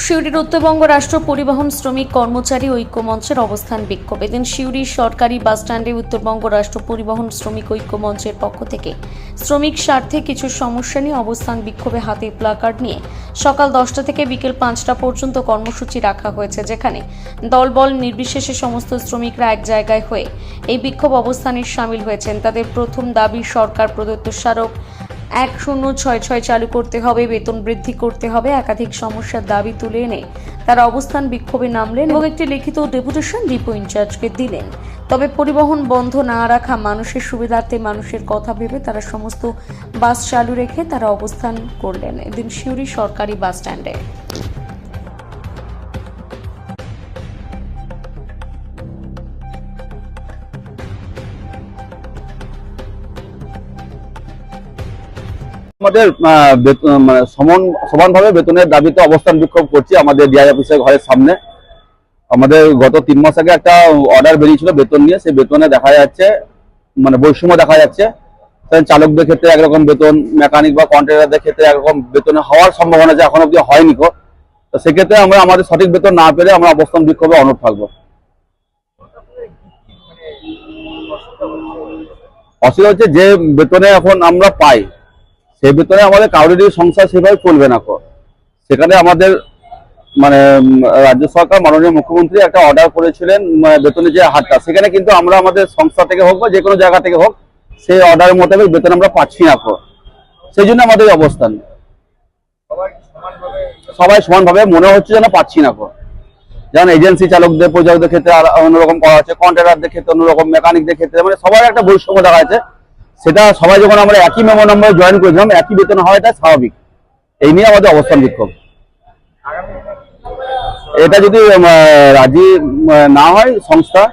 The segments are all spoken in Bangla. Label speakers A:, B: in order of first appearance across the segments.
A: সিউড়ির উত্তরবঙ্গ রাষ্ট্র পরিবহন শ্রমিক কর্মচারী ঐক্য মঞ্চের অবস্থান বিক্ষোভ। এদিন সিউড়ির সরকারি বাসস্ট্যান্ডে উত্তরবঙ্গ রাষ্ট্র পরিবহন শ্রমিক ঐক্য মঞ্চের পক্ষ থেকে শ্রমিক স্বার্থে কিছু সমস্যা নিয়ে অবস্থান বিক্ষোভে হাতে প্লাকার্ড নিয়ে সকাল 10টা থেকে বিকেল 5টা পর্যন্ত কর্মসূচি রাখা হয়েছে, যেখানে দলবল নির্বিশেষে সমস্ত শ্রমিকরা এক জায়গায় হয়ে এই বিক্ষোভ অবস্থানে সামিল হয়েছেন। তাদের প্রথম দাবি সরকার প্রদত্ত স্মারক 1066 চালু করতে হবে, বেতন বৃদ্ধি করতে হবে। একাধিক সমস্যার দাবি তুলে এনে তারা অবস্থান বিক্ষোভে নামলেন এবং একটি লিখিত ডেপুটেশন ডিপো ইনচার্জকে দিলেন। তবে পরিবহন বন্ধ না রাখা মানুষের সুবিধার্থে, মানুষের কথা ভেবে তারা সমস্ত বাস চালু রেখে তারা অবস্থান করলেন এদিন সিউড়ি সরকারি বাস স্ট্যান্ডে।
B: আমাদের সমানভাবে বেতনের দাবিতে অবস্থান বিক্ষোভ করছি আমাদের ডিআই অফিসের ঘরের সামনে। আমাদের গত 3 মাস আগে একটা অর্ডার বেরিয়েছিল বেতন নিয়ে, সেই বেতনে দেখা যাচ্ছে বৈষম্য দেখা যাচ্ছে। চালকদের ক্ষেত্রে একরকম বেতন, মেকানিক বা কন্ট্রাক্টরদের ক্ষেত্রে একরকম বেতনে হওয়ার সম্ভাবনা আছে, এখন অব্দি হয়নি। তো সেক্ষেত্রে আমরা আমাদের সঠিক বেতন না পেলে আমরা অবস্থান বিক্ষোভে অনড় থাকবো। অসুবিধা হচ্ছে যে বেতনে এখন আমরা পাই, সেই বেতনে আমাদের কাউরেরই সংসার সেভাবে চলবে না। সেখানে আমাদের রাজ্য সরকার মাননীয় মুখ্যমন্ত্রী একটা অর্ডার করেছিলেন বেতনের যে হারটা, সেখানে কিন্তু আমরা আমাদের সংস্থা থেকে হোক বা যে কোনো জায়গা থেকে হোক সেই অর্ডারের মোতাবেক বেতন আমরা পাচ্ছি না। সেই জন্য আমাদের অবস্থান সবাই সমানভাবে মনে হচ্ছে যেন পাচ্ছি না। যেমন এজেন্সি চালকদের, পরিচালকদের ক্ষেত্রে অন্যরকম করা হচ্ছে, কন্ট্রাক্টরদের ক্ষেত্রে অন্যরকম, মেকানিকদের ক্ষেত্রে সবার একটা বৈষম্য দেখা যাচ্ছে। সেটা সবাই যখন আমরা একই মেমো নম্বরে জয়েন করেছিলাম, একই বেতন হয়, এটা স্বাভাবিক। এই নিয়ে আমাদের অবস্থান বিক্ষোভ। এটা যদি রাজি না হয় সংস্থা,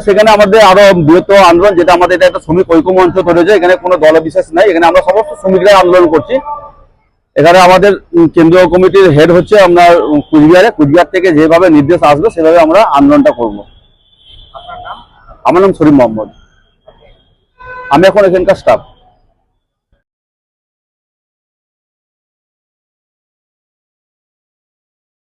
B: সেখানে আমাদের আরো বৃহত্তর আন্দোলন, যেটা আমাদের এটা একটা শ্রমিক ঐক্য মঞ্চ তৈরি হয়েছে। এখানে কোনো দল বিশেষ নাই, এখানে আমরা সমস্ত শ্রমিকরা আন্দোলন করছি। এখানে আমাদের কেন্দ্রীয় কমিটির হেড হচ্ছে আপনার কুচবিহার থেকে যেভাবে নির্দেশ আসবে সেভাবে আমরা আন্দোলনটা করব। আমার নাম শরীফ মোহাম্মদ, আমি এখন এখানকার স্টাফ।